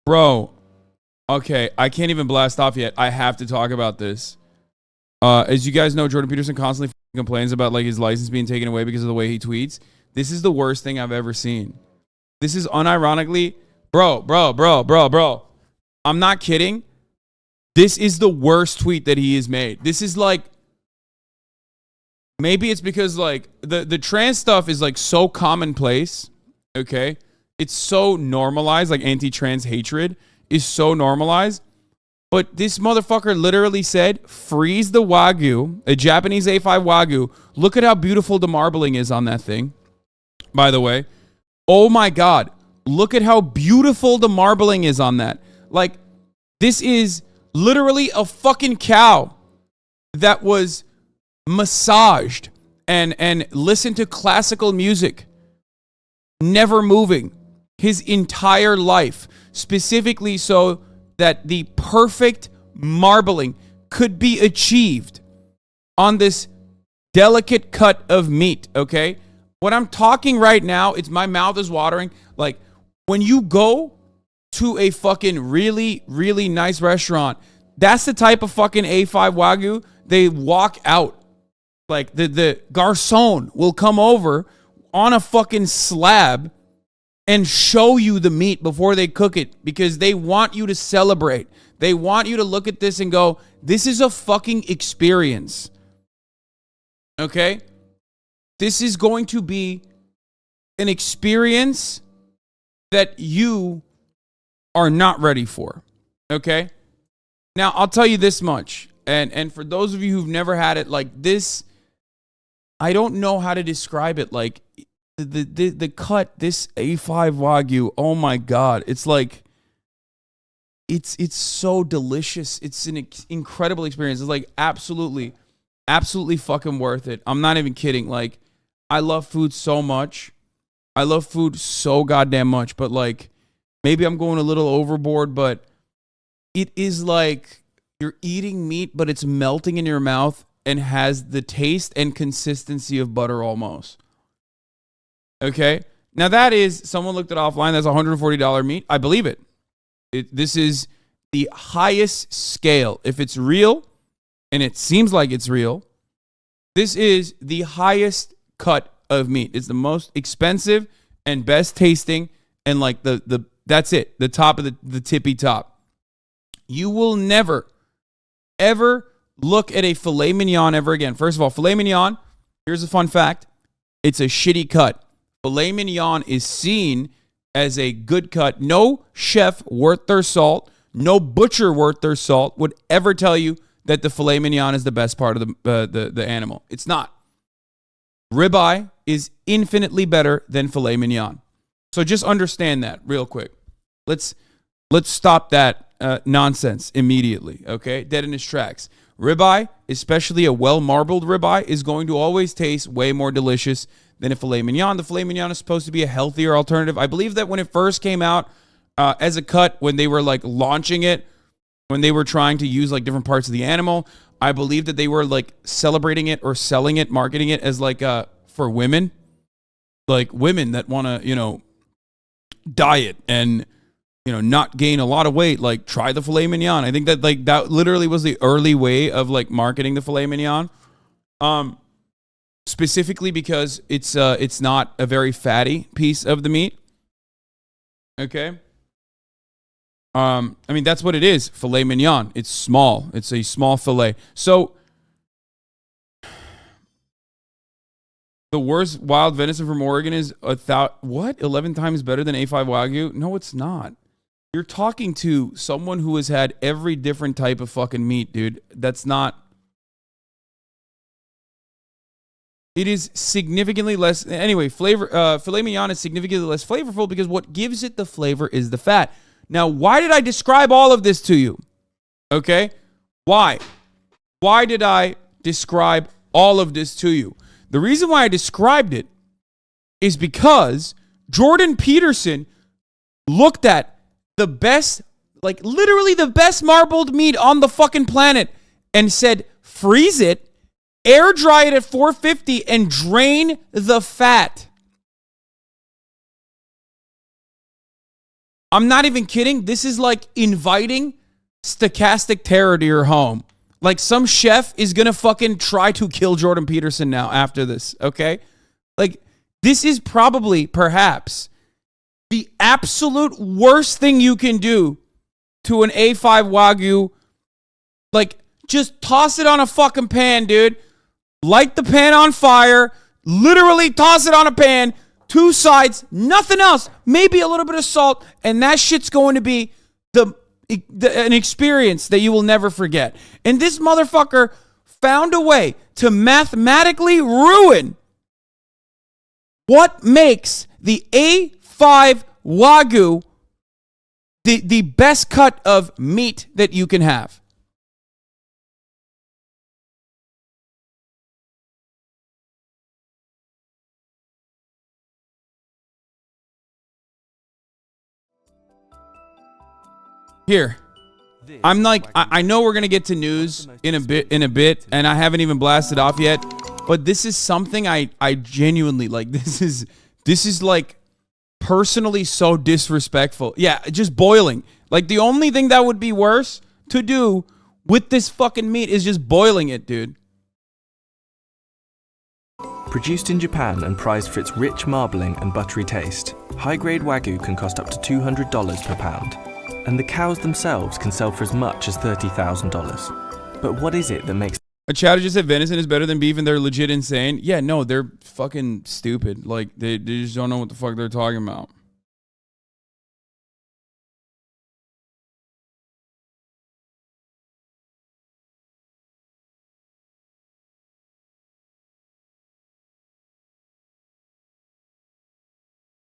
Bro, okay, I can't even blast off yet. I have to talk about this. As you guys know, Jordan Peterson constantly complains about like his license being taken away because of the way he tweets. This is the worst thing I've ever seen. This is unironically, bro. I'm not kidding. This is the worst tweet that he has made. This is like, maybe it's because like the trans stuff is like so commonplace. Okay. It's so normalized, like anti-trans hatred is so normalized. But this motherfucker literally said, freeze the Wagyu, a Japanese A5 Wagyu. Look at how beautiful the marbling is on that thing, by the way. Oh my God. Look at how beautiful the marbling is on that. Like, this is literally a fucking cow that was massaged and listened to classical music, never moving his entire life, specifically so that the perfect marbling could be achieved on this delicate cut of meat, okay? What I'm talking right now, it's my mouth is watering. Like, when you go to a fucking really, really nice restaurant, that's the type of fucking A5 Wagyu they walk out. Like, the garçon will come over on a fucking slab and show you the meat before they cook it because they want you to celebrate. They want you to look at this and go, this is a fucking experience. Okay? This is going to be an experience that you are not ready for. Okay? Now, I'll tell you this much. And for those of you who've never had it, like this, I don't know how to describe it. Like, the cut, this A5 Wagyu, oh my God. It's like, it's so delicious. It's an incredible experience. It's like absolutely fucking worth it. I'm not even kidding. Like, I love food so much. I love food so goddamn much. But like, maybe I'm going a little overboard, but it is like you're eating meat, but it's melting in your mouth and has the taste and consistency of butter almost. Okay? Now that is, someone looked it offline, that's $140 meat. I believe it. This is the highest scale. If it's real, and it seems like it's real, this is the highest cut of meat. It's the most expensive and best tasting, and like the that's it, the top of the tippy top. You will never, ever look at a filet mignon ever again. First of all, filet mignon, here's a fun fact. It's a shitty cut. Filet mignon is seen as a good cut. No chef worth their salt, no butcher worth their salt would ever tell you that the filet mignon is the best part of the animal. It's not. Ribeye is infinitely better than filet mignon. So just understand that real quick. Let's stop that nonsense immediately, okay? Dead in its tracks. Ribeye, especially a well-marbled ribeye, is going to always taste way more delicious than a filet mignon. The filet mignon is supposed to be a healthier alternative. I believe that when it first came out as a cut, when they were like launching it, when they were trying to use like different parts of the animal, I believe that they were like celebrating it or selling it, marketing it as like for women, like women that want to, diet and, not gain a lot of weight, like try the filet mignon. I think that like that literally was the early way of like marketing the filet mignon. Specifically because it's not a very fatty piece of the meat. Okay. I mean, that's what it is. Filet mignon. It's small. It's a small filet. So the worst wild venison from Oregon is 11 times better than A5 Wagyu? No, it's not. You're talking to someone who has had every different type of fucking meat, dude. That's not. It is significantly less. Anyway, filet mignon is significantly less flavorful because what gives it the flavor is the fat. Now, why did I describe all of this to you? Okay? Why? Why did I describe all of this to you? The reason why I described it is because Jordan Peterson looked at the best, like literally the best marbled meat on the fucking planet and said, freeze it, air dry it at 450 and drain the fat. I'm not even kidding. This is like inviting stochastic terror to your home. Like some chef is going to fucking try to kill Jordan Peterson now after this, okay? Like this is probably, perhaps, the absolute worst thing you can do to an A5 Wagyu. Like, just toss it on a fucking pan, dude. Light the pan on fire. Literally toss it on a pan. 2 sides, nothing else. Maybe a little bit of salt. And that shit's going to be an experience that you will never forget. And this motherfucker found a way to mathematically ruin what makes the A5 Wagyu the best cut of meat that you can have. Here, I'm like, I know we're gonna get to news in a bit, and I haven't even blasted off yet, but this is something I genuinely like. This is like personally so disrespectful. Yeah, just boiling. Like the only thing that would be worse to do with this fucking meat is just boiling it, dude. Produced in Japan and prized for its rich marbling and buttery taste, high-grade Wagyu can cost up to $200 per pound. And the cows themselves can sell for as much as $30,000. But what is it that makes... A chatter just said venison is better than beef and they're legit insane. Yeah, no, they're fucking stupid. Like, they just don't know what the fuck they're talking about.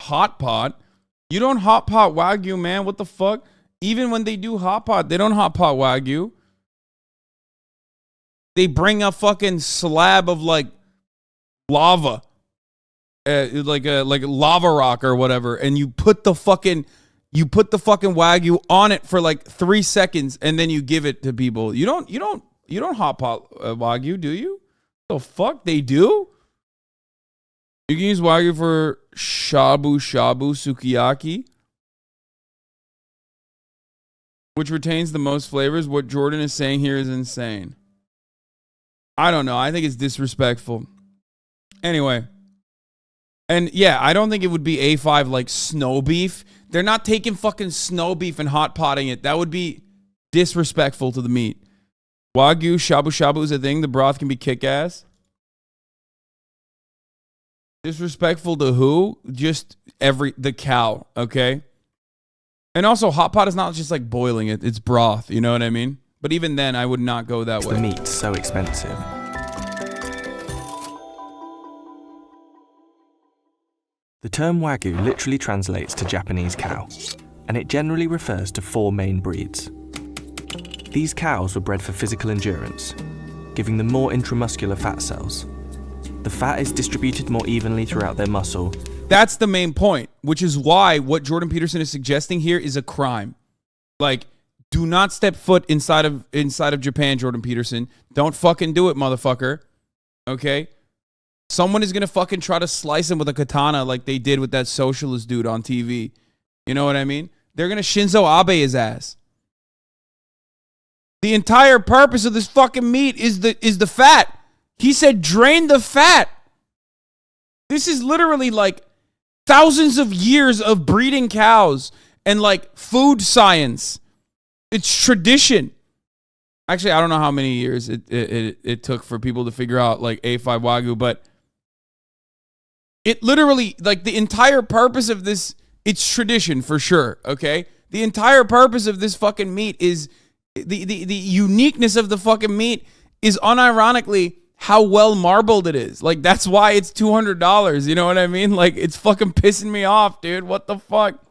Hot pot? You don't hot pot Wagyu, man. What the fuck? Even when they do hot pot, they don't hot pot Wagyu. They bring a fucking slab of like lava, like a lava rock or whatever, and you put the fucking Wagyu on it for like 3 seconds, and then you give it to people. You don't hot pot Wagyu, do you? The fuck they do? You can use Wagyu for shabu sukiyaki, which retains the most flavors. What Jordan is saying here is insane. I don't know. I think it's disrespectful. Anyway. And yeah, I don't think it would be A5 like snow beef. They're not taking fucking snow beef and hot potting it. That would be disrespectful to the meat. Wagyu shabu is a thing. The broth can be kick-ass. Disrespectful to who? Just the cow, okay? And also, hot pot is not just like boiling it. It's broth, you know what I mean? But even then, I would not go that way. The meat's so expensive. The term Wagyu literally translates to Japanese cow, and it generally refers to 4 main breeds. These cows were bred for physical endurance, giving them more intramuscular fat cells. The fat is distributed more evenly throughout their muscle. That's the main point, which is why what Jordan Peterson is suggesting here is a crime. Like, do not step foot inside of Japan, Jordan Peterson. Don't fucking do it, motherfucker. Okay? Someone is going to fucking try to slice him with a katana like they did with that socialist dude on TV. You know what I mean? They're going to Shinzo Abe his ass. The entire purpose of this fucking meat is the fat. He said drain the fat. This is literally like thousands of years of breeding cows and like food science. It's tradition. Actually, I don't know how many years it took for people to figure out like A5 Wagyu, but it literally, like the entire purpose of this, it's tradition for sure, okay? The entire purpose of this fucking meat is, the uniqueness of the fucking meat is unironically how well marbled it is. Like, that's why it's $200, you know what I mean? Like, it's fucking pissing me off, dude. What the fuck?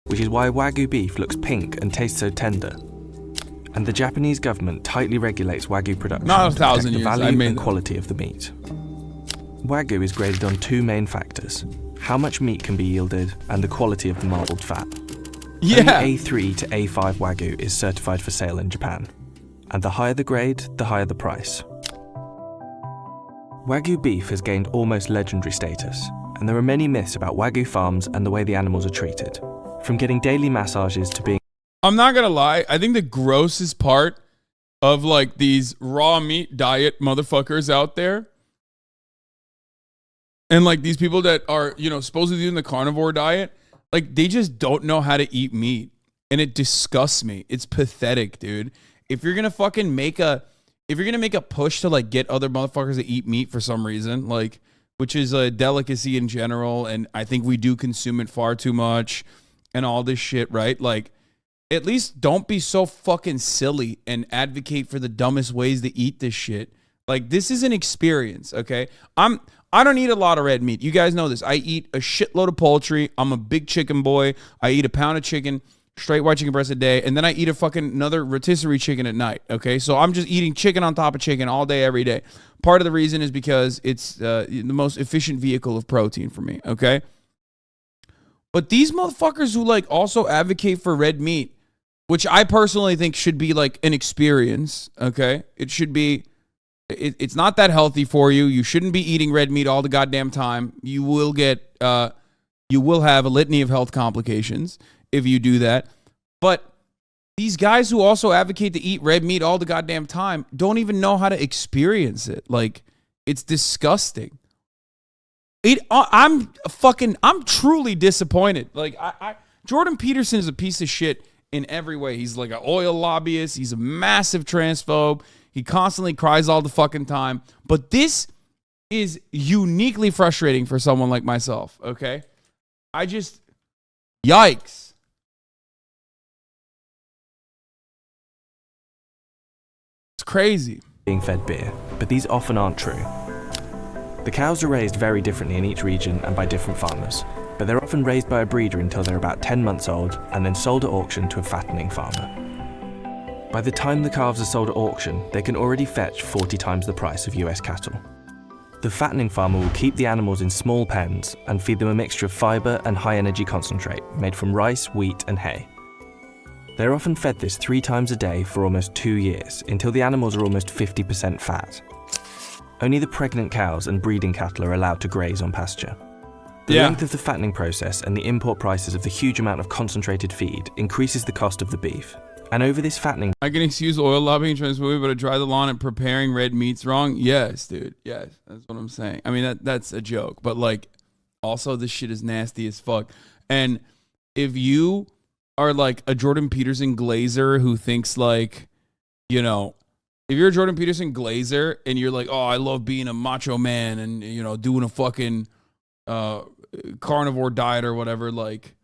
Which is why Wagyu beef looks pink and tastes so tender. And the Japanese government tightly regulates Wagyu production Not to protect the years. value and quality of the meat. Wagyu is graded on 2 main factors: how much meat can be yielded and the quality of the marbled fat. Yeah. Only A3 to A5 Wagyu is certified for sale in Japan. And the higher the grade, the higher the price. Wagyu beef has gained almost legendary status, and there are many myths about Wagyu farms and the way the animals are treated. From getting daily massages to being... I'm not gonna lie. I think the grossest part of like these raw meat diet motherfuckers out there, and like these people that are, you know, supposedly doing the carnivore diet, like they just don't know how to eat meat. And it disgusts me. It's pathetic, dude. If you're gonna fucking make a push to like get other motherfuckers to eat meat for some reason, like, which is a delicacy in general, and I think we do consume it far too much and all this shit, right? Like, at least don't be so fucking silly and advocate for the dumbest ways to eat this shit. Like, this is an experience, okay? I don't eat a lot of red meat. You guys know this. I eat a shitload of poultry. I'm a big chicken boy. I eat a pound of chicken, straight white chicken breast a day, and then I eat a fucking another rotisserie chicken at night, okay? So I'm just eating chicken on top of chicken all day, every day. Part of the reason is because it's the most efficient vehicle of protein for me, okay? But these motherfuckers who like also advocate for red meat, which I personally think should be like an experience, okay? It should be, it's not that healthy for you. You shouldn't be eating red meat all the goddamn time. You will have a litany of health complications if you do that. But these guys who also advocate to eat red meat all the goddamn time don't even know how to experience it. Like, it's disgusting. I'm truly disappointed. Like, Jordan Peterson is a piece of shit in every way. He's like an oil lobbyist. He's a massive transphobe. He constantly cries all the fucking time. But this is uniquely frustrating for someone like myself, okay? Yikes. It's crazy. Being fed beer, but these often aren't true. The cows are raised very differently in each region and by different farmers, but they're often raised by a breeder until they're about 10 months old and then sold at auction to a fattening farmer. By the time the calves are sold at auction, they can already fetch 40 times the price of US cattle. The fattening farmer will keep the animals in small pens and feed them a mixture of fibre and high-energy concentrate made from rice, wheat and hay. They're often fed this 3 times a day for almost 2 years, until the animals are almost 50% fat. Only the pregnant cows and breeding cattle are allowed to graze on pasture. The length of the fattening process and the import prices of the huge amount of concentrated feed increases the cost of the beef. And over this fattening... I can excuse oil lobbying and transphobia, but to dry the lawn and preparing red meat's wrong? Yes, dude. Yes, that's what I'm saying. I mean, that's a joke. But, like, also this shit is nasty as fuck. And if you are, like, a Jordan Peterson glazer who thinks, like, you know... If you're a Jordan Peterson glazer and you're like, oh, I love being a macho man and, you know, doing a fucking carnivore diet or whatever, like...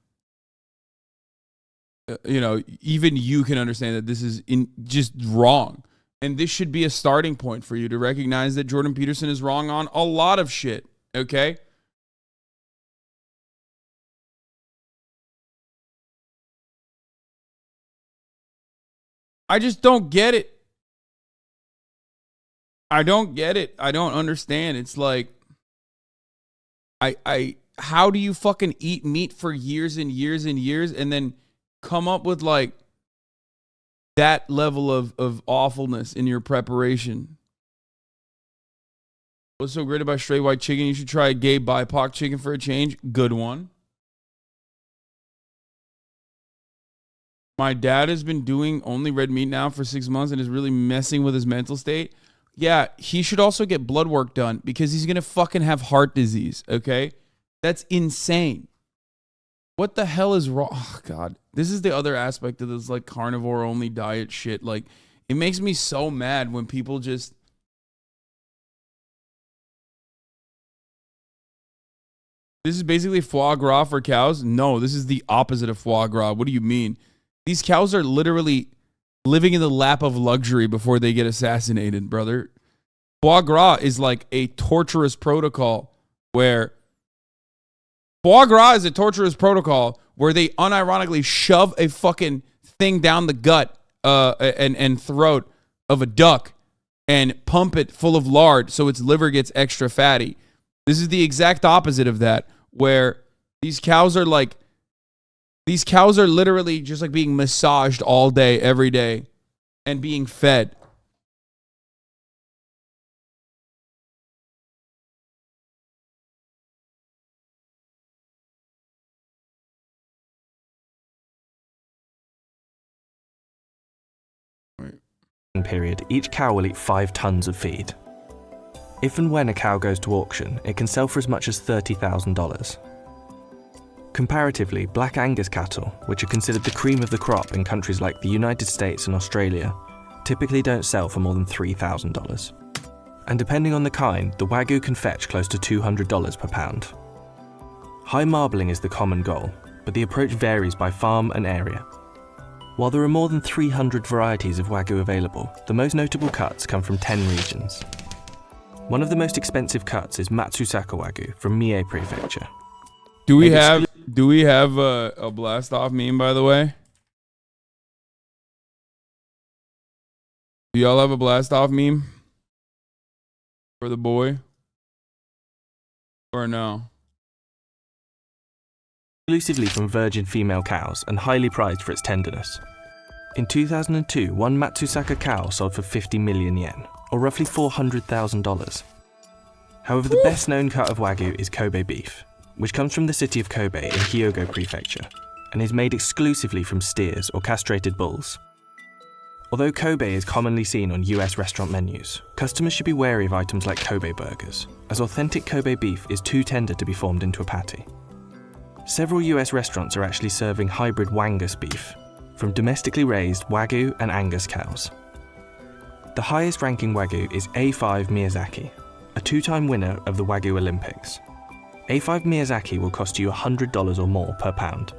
you know, even you can understand that this is just wrong. And this should be a starting point for you to recognize that Jordan Peterson is wrong on a lot of shit, okay? I just don't get it. I don't get it. I don't understand. It's like, how do you fucking eat meat for years and years and years and then come up with like that level of awfulness in your preparation? What's so great about straight white chicken? You should try a gay BIPOC chicken for a change. Good one. My dad has been doing only red meat now for 6 months and is really messing with his mental state. Yeah, he should also get blood work done because he's going to fucking have heart disease, okay? That's insane. What the hell is wrong? Oh, God. This is the other aspect of this, like, carnivore-only diet shit. Like, it makes me so mad when people just... This is basically foie gras for cows? No, this is the opposite of foie gras. What do you mean? These cows are literally living in the lap of luxury before they get assassinated, brother. Foie gras is like a torturous protocol where... Foie gras is a torturous protocol where they unironically shove a fucking thing down the gut and throat of a duck and pump it full of lard so its liver gets extra fatty. This is the exact opposite of that, where these cows are literally just like being massaged all day, every day, and being fed. period, each cow will eat 5 tons of feed. If and when a cow goes to auction, it can sell for as much as $30,000. Comparatively, Black Angus cattle, which are considered the cream of the crop in countries like the United States and Australia, typically don't sell for more than $3,000. And depending on the kind, the Wagyu can fetch close to $200 per pound. High marbling is the common goal, but the approach varies by farm and area. While there are more than 300 varieties of Wagyu available, the most notable cuts come from 10 regions. One of the most expensive cuts is Matsusaka Wagyu from Mie Prefecture. Do we have a blast off meme, by the way? Do y'all have a blast off meme for the boy? Or no? Exclusively from virgin female cows and highly prized for its tenderness. In 2002, one Matsusaka cow sold for 50 million yen, or roughly $400,000. However, the best known cut of Wagyu is Kobe beef, which comes from the city of Kobe in Hyogo Prefecture, and is made exclusively from steers or castrated bulls. Although Kobe is commonly seen on US restaurant menus, customers should be wary of items like Kobe burgers, as authentic Kobe beef is too tender to be formed into a patty. Several US restaurants are actually serving hybrid Wangus beef, from domestically raised Wagyu and Angus cows. The highest ranking Wagyu is A5 Miyazaki, a 2-time winner of the Wagyu Olympics. A5 Miyazaki will cost you $100 or more per pound.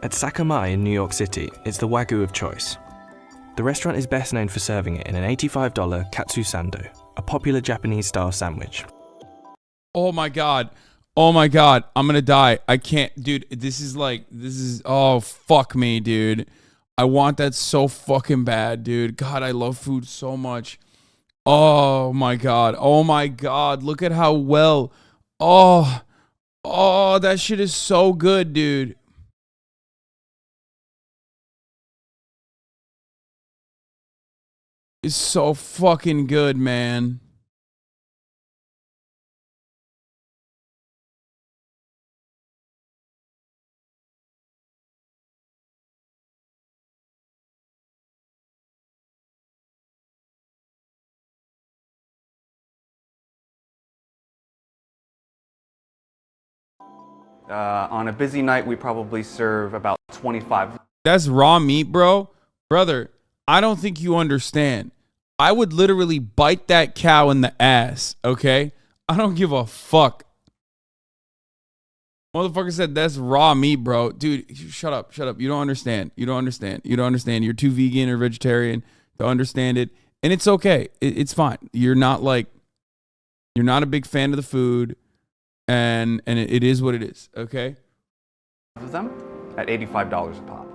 At Sakamai in New York City, it's the Wagyu of choice. The restaurant is best known for serving it in an $85 katsu sando, a popular Japanese-style sandwich. Oh my god. Oh my god. I'm gonna die. I can't, dude. Oh, fuck me, dude. I want that so fucking bad, dude. God, I love food so much. Oh my god. Oh my god. Look at how well. Oh, that shit is so good, dude. It's so fucking good, man. On a busy night, we probably serve about 25. That's raw meat, bro. Brother, I don't think you understand. I would literally bite that cow in the ass, okay? I don't give a fuck. Motherfucker said that's raw meat, bro. Dude, shut up. You don't understand. You don't understand. You're too vegan or vegetarian to understand it. And it's okay. It's fine. You're not a big fan of the food. And it is what it is, okay? Of them at $85 a pop.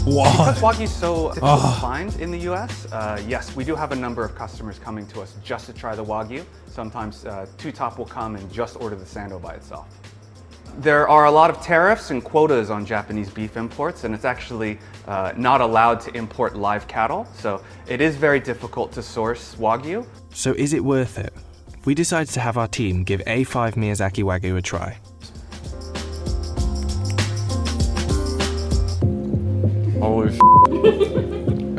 Because Wagyu is so difficult to find in the US, yes, we do have a number of customers coming to us just to try the Wagyu. Sometimes Two Top will come and just order the sando by itself. There are a lot of tariffs and quotas on Japanese beef imports, and it's actually not allowed to import live cattle, so it is very difficult to source Wagyu. So is it worth it? We decided to have our team give A5 Miyazaki Wagyu a try. Holy shit.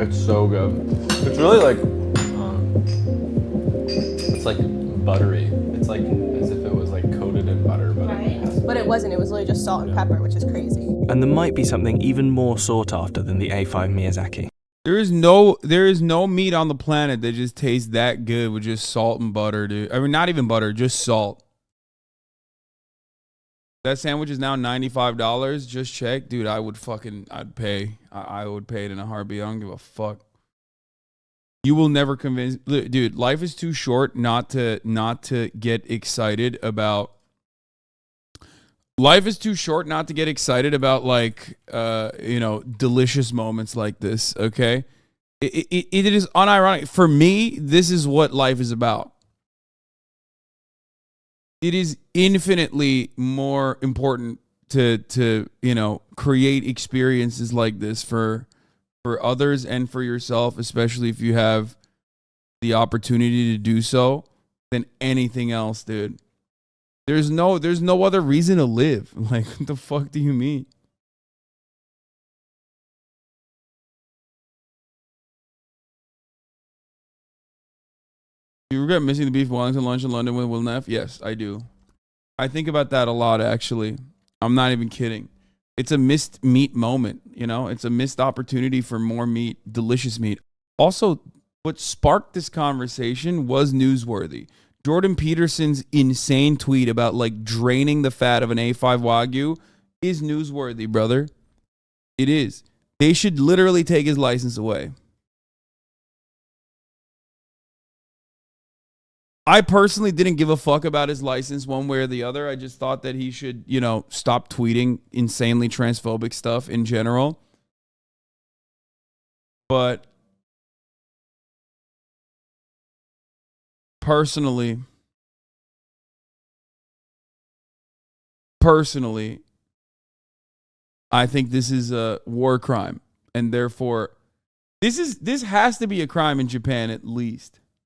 It's so good. It's really like, it's like buttery. It's like as if it was like coated in butter, but But it wasn't. It was literally just salt and pepper, which is crazy. And there might be something even more sought after than the A5 Miyazaki. There is no meat on the planet that just tastes that good with just salt and butter, dude. I mean, not even butter, just salt. That sandwich is now $95. Just check, dude. I'd pay. I would pay it in a heartbeat. I don't give a fuck. You will never convince, dude. Life is too short not to get excited about. Life is too short not to get excited about delicious moments like this. Okay, it is unironic for me. This is what life is about. It is infinitely more important to create experiences like this for others and for yourself, especially if you have the opportunity to do so. than anything else, dude. There's no other reason to live. Like, what the fuck do you mean? Do you regret missing the beef Wellington lunch in London with Will Neff? Yes, I do. I think about that a lot, actually. I'm not even kidding. It's a missed meat moment, you know? It's a missed opportunity for more meat, delicious meat. Also, what sparked this conversation was newsworthy. Jordan Peterson's insane tweet about like draining the fat of an A5 Wagyu is newsworthy, brother. It is. They should literally take his license away. I personally didn't give a fuck about his license one way or the other. I just thought that he should, you know, stop tweeting insanely transphobic stuff in general. But personally, I think this is a war crime, and therefore this has to be a crime in Japan at least.